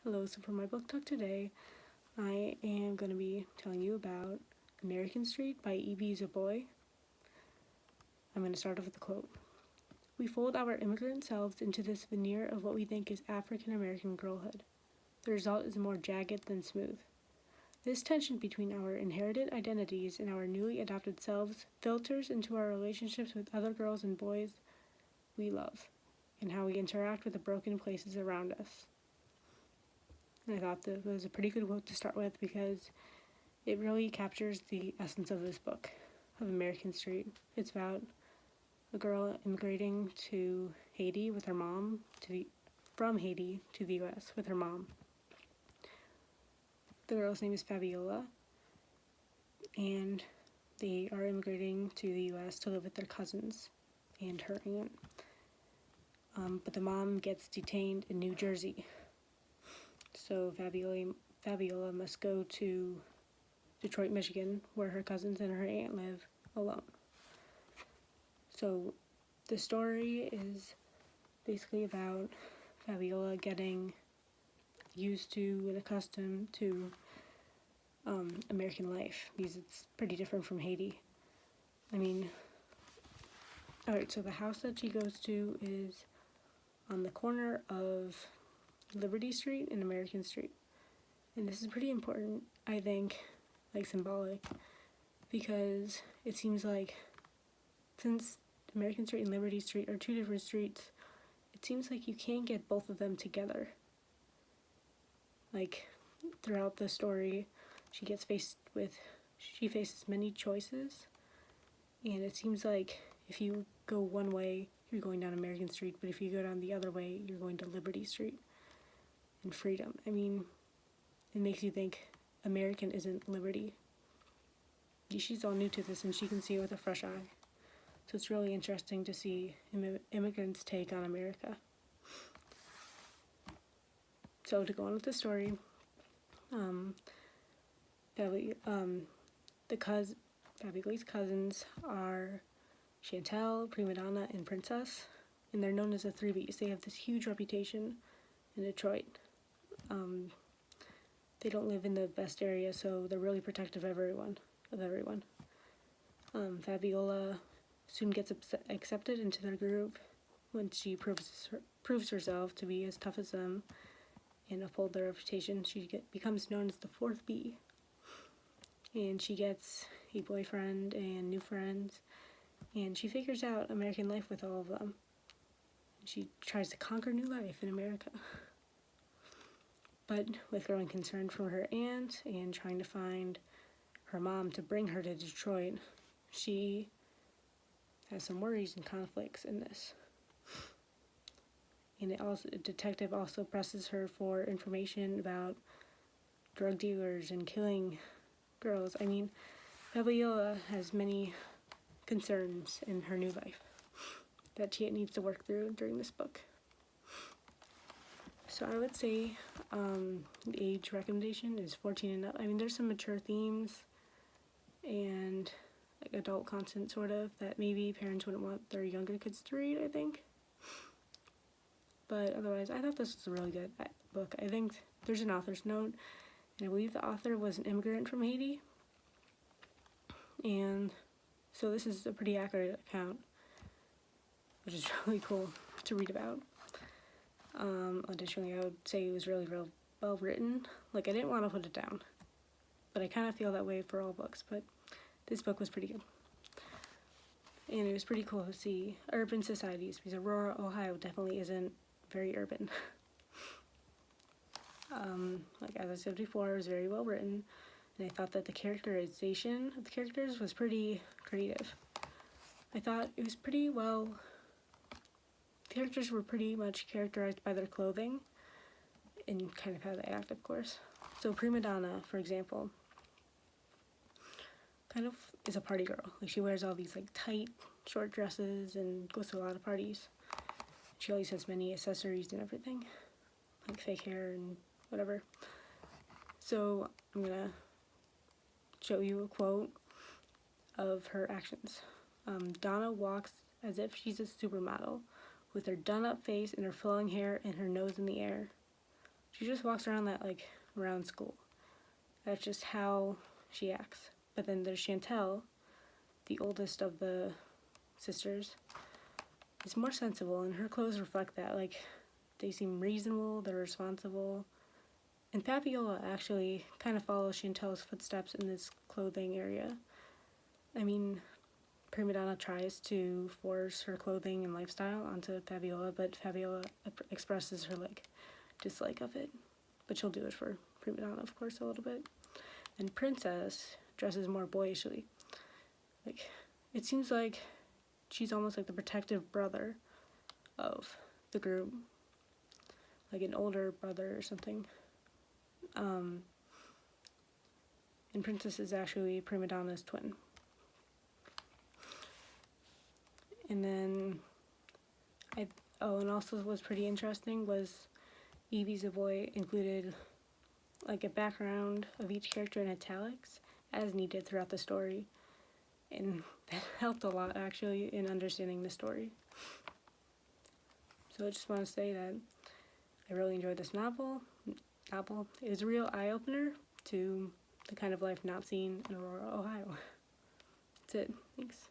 Hello, so for my book talk today, I am going to be telling you about American Street by E.B. Zeboy. I'm going to start off with a quote. We fold our immigrant selves into this veneer of what we think is African American girlhood. The result is more jagged than smooth. This tension between our inherited identities and our newly adopted selves filters into our relationships with other girls and boys we love, and how we interact with the broken places around us. And I thought that was a pretty good quote to start with because it really captures the essence of this book, of American Street. It's about a girl immigrating to Haiti with her mom, from Haiti to the U.S. with her mom. The girl's name is Fabiola, and they are immigrating to the U.S. to live with their cousins and her aunt. But the mom gets detained in New Jersey. So Fabiola must go to Detroit, Michigan, where her cousins and her aunt live, alone. So the story is basically about Fabiola getting used to and accustomed to American life, because it's pretty different from Haiti. Alright, so the house that she goes to is on the corner of Liberty Street and American Street. And this is pretty important, I think, symbolic, because it seems like since American Street and Liberty Street are two different streets, it seems like you can't get both of them together. Throughout the story, she faces many choices, and it seems like if you go one way, you're going down American Street, but if you go down the other way, you're going to Liberty Street and freedom. It makes you think American isn't liberty. She's all new to this and she can see it with a fresh eye. So it's really interesting to see immigrants' take on America. So to go on with the story, Fabiola's cousins are Chantel, Prima Donna, and Princess, and they're known as the 3Bs. They have this huge reputation in Detroit. They don't live in the best area, so they're really protective of everyone. Fabiola soon gets accepted into their group when she proves herself to be as tough as them and uphold their reputation. She becomes known as the 4th B, and she gets a boyfriend and new friends, and she figures out American life with all of them. She tries to conquer new life in America. But with growing concern for her aunt and trying to find her mom to bring her to Detroit, she has some worries and conflicts in this. And the detective also presses her for information about drug dealers and killing girls. Fabiola has many concerns in her new life that she needs to work through during this book. So I would say the age recommendation is 14 and up. There's some mature themes and adult content sort of that maybe parents wouldn't want their younger kids to read, I think. But otherwise, I thought this was a really good book. I think there's an author's note, and I believe the author was an immigrant from Haiti. And so this is a pretty accurate account, which is really cool to read about. Additionally, I would say it was really well written. I didn't want to put it down, but I kind of feel that way for all books, but this book was pretty good. And it was pretty cool to see urban societies, because Aurora, Ohio definitely isn't very urban. As I said before, it was very well written, and I thought that the characterization of the characters was pretty creative. I thought it was pretty well. The characters were pretty much characterized by their clothing and kind of how they act, of course. So Prima Donna, for example, kind of is a party girl. She wears all these tight short dresses and goes to a lot of parties. She always has many accessories and everything, fake hair and whatever. So I'm gonna show you a quote of her actions. Donna walks as if she's a supermodel, with her done-up face and her flowing hair and her nose in the air. She just walks around around school. That's just how she acts. But then there's Chantel, the oldest of the sisters, is more sensible, and her clothes reflect that. Like, they seem reasonable, they're responsible. And Fabiola actually kind of follows Chantel's footsteps in this clothing area. I mean, Prima Donna tries to force her clothing and lifestyle onto Fabiola, but Fabiola expresses her dislike of it. But she'll do it for Prima Donna, of course, a little bit. And Princess dresses more boyishly. It seems like she's almost like the protective brother of the group, like an older brother or something. And Princess is actually Prima Donna's twin. And then, and also what's pretty interesting was Evie Savoy included a background of each character in italics as needed throughout the story. And that helped a lot, actually, in understanding the story. So I just want to say that I really enjoyed this novel. It was a real eye-opener to the kind of life not seen in Aurora, Ohio. That's it. Thanks.